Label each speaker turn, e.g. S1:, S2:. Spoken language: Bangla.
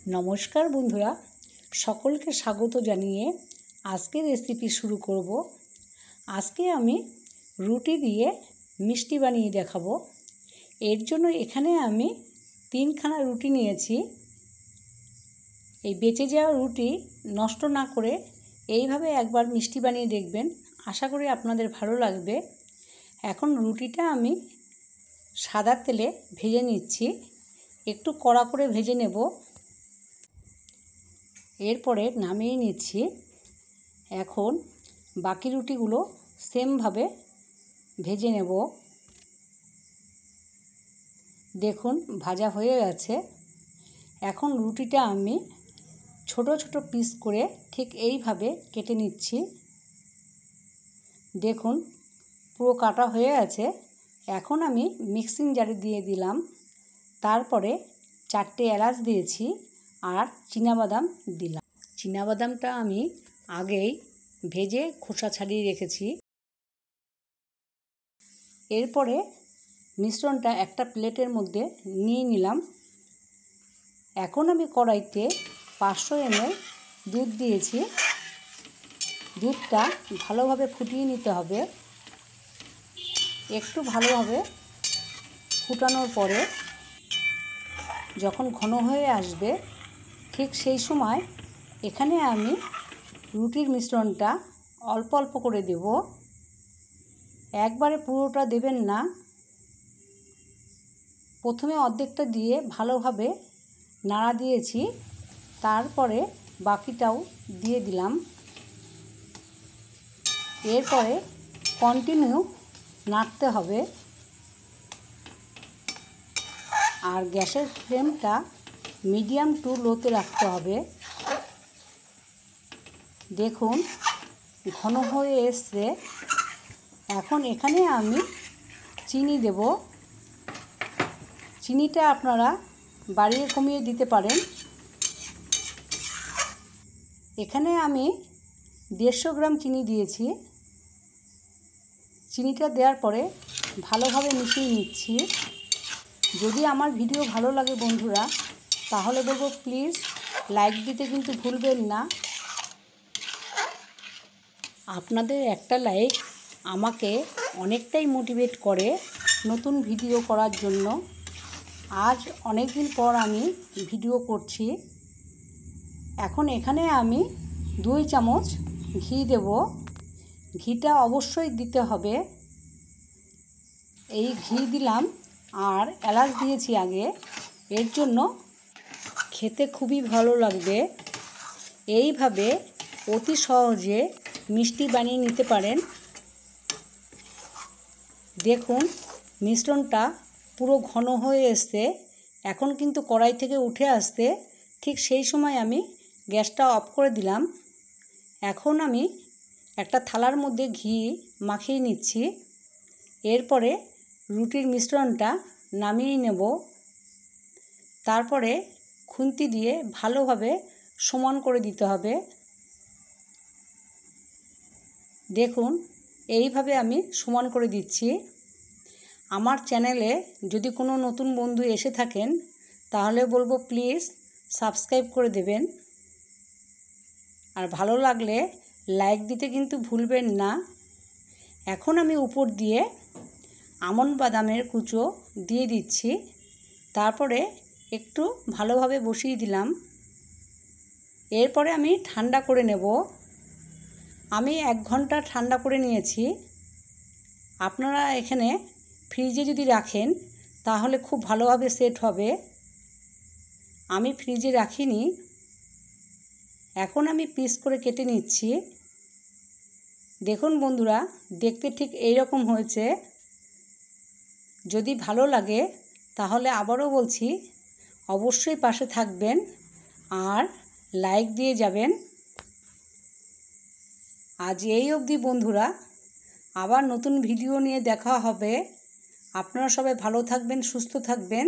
S1: নমস্কার বন্ধুরা, সকলকে স্বাগত জানিয়ে আজকের রেসিপি শুরু করব। আজকে আমি রুটি দিয়ে মিষ্টি বানিয়ে দেখাবো। এর জন্য এখানে আমি 3খানা রুটি নিয়েছি। এই বেঁচে যাওয়া রুটি নষ্ট না করে এইভাবে একবার মিষ্টি বানিয়ে দেখবেন, আশা করি আপনাদের ভালো লাগবে। এখন রুটিটা আমি সাদা তেলে ভেজে নিচ্ছি, একটু কড়া করে ভেজে নেব। এরপরে নামিয়ে নিচ্ছি। এখন বাকি রুটিগুলো সেমভাবে ভেজে নেব। দেখুন ভাজা হয়ে গেছে। এখন রুটিটা আমি ছোট ছোট পিস করে ঠিক এইভাবে কেটে নিচ্ছি। দেখুন পুরো কাটা হয়ে গেছে। এখন আমি মিক্সিং জারে দিয়ে দিলাম। তারপরে 4টে এলাচ দিয়েছি আর চীনাবাদাম দিলাম। চীনাবাদামটা আমি আগেই ভেজে খোসা ছাড়িয়ে রেখেছি। এরপরে মিশ্রণটা একটা প্লেটের মধ্যে নিয়ে নিলাম। এখন আমি কড়াইতে 500 ml দুধ দিয়েছি। দুধটা ভালোভাবে ফুটিয়ে নিতে হবে। একটু ভালোভাবে ফুটানোর পরে যখন ঘন হয়ে আসবে ঠিক সেই সময় এখানে আমি রুটির মিশ্রণটা অল্প অল্প করে দেব। একবারে পুরোটা দেবেন না। প্রথমে অর্ধেকটা দিয়ে ভালোভাবে নাড়া দিয়েছি, তারপরে বাকিটাও দিয়ে দিলাম। এরপরে কন্টিনিউ নাড়তে হবে আর গ্যাসের ফ্লেমটা মিডিয়াম টু লোতে রাখতে হবে। দেখুন ঘন হয়ে এসছে। এখন এখানে আমি চিনি দেব। চিনিটা আপনারা বাড়িয়ে কমিয়ে দিতে পারেন। এখানে আমি 150 গ্রাম চিনি দিয়েছি। চিনিটা দেওয়ার পরে ভালোভাবে মিশিয়ে নিচ্ছি। যদি আমার ভিডিও ভালো লাগে বন্ধুরা, তাহলে বলবো প্লিজ লাইক দিতে কিন্তু ভুলবেন না। আপনাদের একটা লাইক আমাকে অনেকটাই মোটিভেট করে নতুন ভিডিও করার জন্য। আজ অনেক দিন পর আমি ভিডিও করছি। এখন এখানে আমি 2 চামচ ঘি দেব। ঘিটা অবশ্যই দিতে হবে। এই ঘি দিলাম আর এলাচ দিয়েছি আগে, এর জন্য খেতে খুবই ভালো লাগবে। এইভাবে অতি সহজে মিষ্টি বানিয়ে নিতে পারেন। দেখুন মিশ্রণটা পুরো ঘন হয়ে এসছে। এখন কিন্তু কড়াই থেকে উঠে আসতে ঠিক সেই সময় আমি গ্যাসটা অফ করে দিলাম। এখন আমি একটা থালার মধ্যে ঘি মাখিয়ে নিচ্ছি। এরপরে রুটির মিশ্রণটা নামিয়ে নেব। তারপরে খুন্তি দিয়ে ভালোভাবে সমান করে দিতে হবে। দেখুন এইভাবে আমি সমান করে দিচ্ছি। আমার চ্যানেলে যদি কোনো নতুন বন্ধু এসে থাকেন তাহলে বলবো প্লিজ সাবস্ক্রাইব করে দেবেন। আর ভালো লাগলে লাইক দিতে কিন্তু ভুলবেন না। এখন আমি উপর দিয়ে আমন্ড বাদামের কুচো দিয়ে দিচ্ছি। তারপরে একটু ভালোভাবে বসিয়ে দিলাম। এরপরে আমি ঠান্ডা করে নেব। আমি 1 ঘন্টা ঠান্ডা করে নিয়েছি। আপনারা এখানে ফ্রিজে যদি রাখেন তাহলে খুব ভালোভাবে সেট হবে। আমি ফ্রিজে রাখিনি। এখন আমি পিস করে কেটে নিচ্ছি। দেখুন বন্ধুরা, দেখতে ঠিক এই রকম হয়েছে। যদি ভালো লাগে তাহলে আবারও বলছি অবশ্যই পাশে থাকবেন আর লাইক দিয়ে যাবেন। আজ এই অবধি বন্ধুরা, আবার নতুন ভিডিও নিয়ে দেখা হবে। আপনারা সবাই ভালো থাকবেন, সুস্থ থাকবেন।